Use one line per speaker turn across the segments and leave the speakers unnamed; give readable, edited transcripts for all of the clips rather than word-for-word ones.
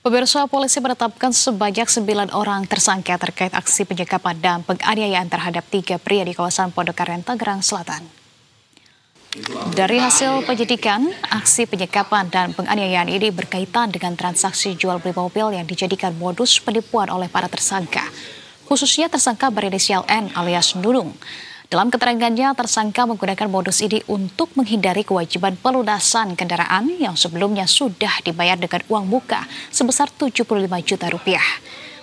Pemirsa, polisi menetapkan sebanyak 9 orang tersangka terkait aksi penyekapan dan penganiayaan terhadap 3 pria di kawasan Pondok Aren, Tangerang Selatan. Dari hasil penyidikan, aksi penyekapan dan penganiayaan ini berkaitan dengan transaksi jual beli mobil yang dijadikan modus penipuan oleh para tersangka, khususnya tersangka berinisial N alias Nunung. Dalam keterangannya, tersangka menggunakan modus ini untuk menghindari kewajiban pelunasan kendaraan yang sebelumnya sudah dibayar dengan uang muka sebesar 75 juta rupiah.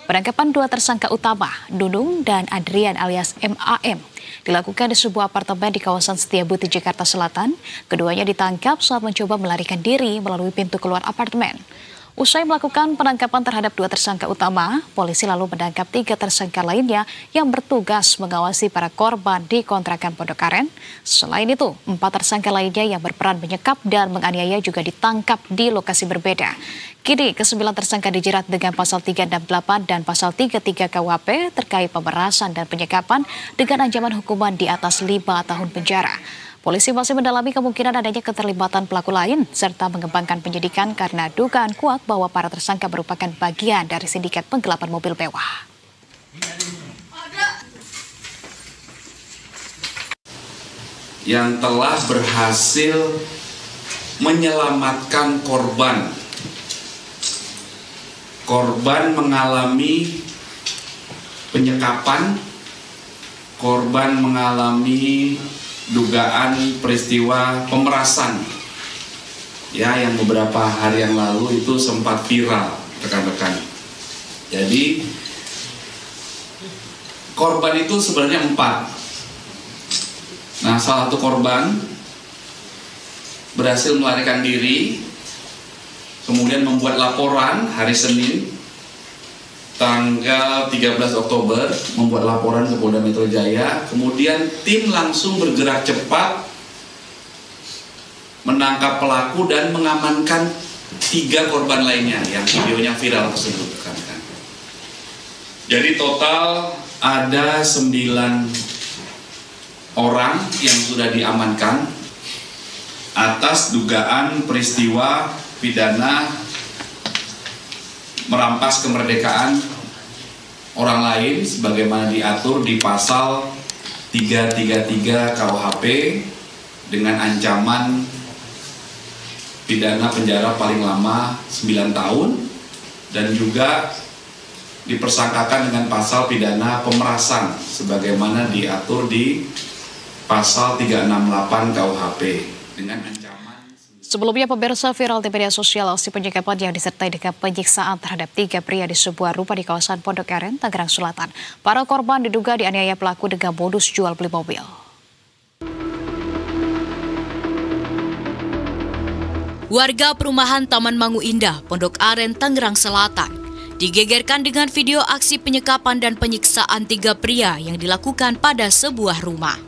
Penangkapan 2 tersangka utama, Nunung dan Adrian alias MAM, dilakukan di sebuah apartemen di kawasan Setiabudi, Jakarta Selatan. Keduanya ditangkap saat mencoba melarikan diri melalui pintu keluar apartemen. Usai melakukan penangkapan terhadap 2 tersangka utama, polisi lalu menangkap 3 tersangka lainnya yang bertugas mengawasi para korban di kontrakan Pondok Aren. Selain itu, 4 tersangka lainnya yang berperan menyekap dan menganiaya juga ditangkap di lokasi berbeda. Kini, ke-9 tersangka dijerat dengan pasal 368 dan pasal 33 KUHP terkait pemerasan dan penyekapan dengan ancaman hukuman di atas 5 tahun penjara. Polisi masih mendalami kemungkinan adanya keterlibatan pelaku lain serta mengembangkan penyidikan karena dugaan kuat bahwa para tersangka merupakan bagian dari sindikat penggelapan mobil mewah.
Yang telah berhasil menyelamatkan korban. Korban mengalami penyekapan, korban mengalami dugaan peristiwa pemerasan ya, yang beberapa hari yang lalu itu sempat viral rekan-rekan. Jadi korban itu sebenarnya 4. Nah, salah satu korban berhasil melarikan diri, kemudian membuat laporan hari Senin tanggal 13 Oktober, membuat laporan ke Polda Metro Jaya. Kemudian tim langsung bergerak cepat menangkap pelaku dan mengamankan 3 korban lainnya yang videonya viral tersebut. Jadi total ada 9 orang yang sudah diamankan atas dugaan peristiwa pidana merampas kemerdekaan orang lain sebagaimana diatur di pasal 333 KUHP dengan ancaman pidana penjara paling lama 9 tahun dan juga dipersangkakan dengan pasal pidana pemerasan sebagaimana diatur di pasal 368 KUHP dengan ancaman.
Sebelumnya, pemirsa, viral di media sosial aksi penyekapan yang disertai dengan penyiksaan terhadap 3 pria di sebuah rumah di kawasan Pondok Aren, Tangerang Selatan. Para korban diduga dianiaya pelaku dengan modus jual beli mobil.
Warga perumahan Taman Mangu Indah, Pondok Aren, Tangerang Selatan, digegerkan dengan video aksi penyekapan dan penyiksaan 3 pria yang dilakukan pada sebuah rumah.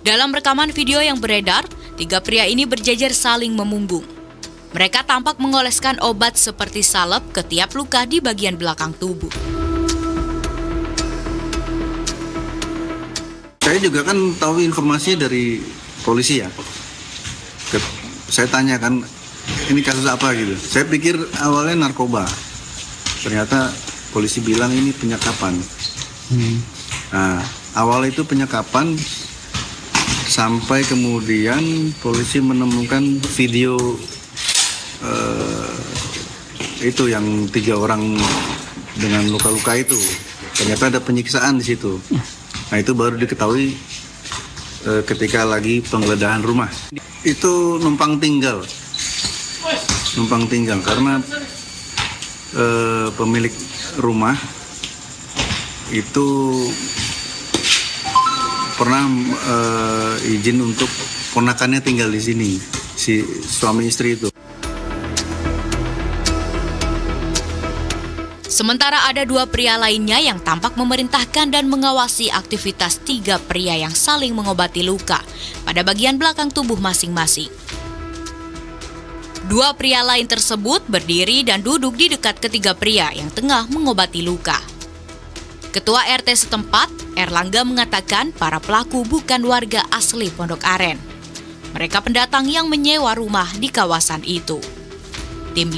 Dalam rekaman video yang beredar, 3 pria ini berjejer saling memunggung. Mereka tampak mengoleskan obat seperti salep ke tiap luka di bagian belakang tubuh.
Saya juga kan tahu informasi dari polisi ya. Saya tanya kan, ini kasus apa gitu. Saya pikir awalnya narkoba. Ternyata polisi bilang ini penyekapan. Nah, awal itu penyekapan. Sampai kemudian polisi menemukan video itu yang 3 orang dengan luka-luka itu. Ternyata ada penyiksaan di situ. Nah, itu baru diketahui ketika lagi penggeledahan rumah. Itu numpang tinggal karena pemilik rumah itu pernah izin untuk ponakannya tinggal di sini, si suami istri itu.
Sementara ada 2 pria lainnya yang tampak memerintahkan dan mengawasi aktivitas 3 pria yang saling mengobati luka pada bagian belakang tubuh masing-masing. 2 pria lain tersebut berdiri dan duduk di dekat ketiga pria yang tengah mengobati luka. Ketua RT setempat, Erlangga, mengatakan para pelaku bukan warga asli Pondok Aren. Mereka pendatang yang menyewa rumah di kawasan itu. Tim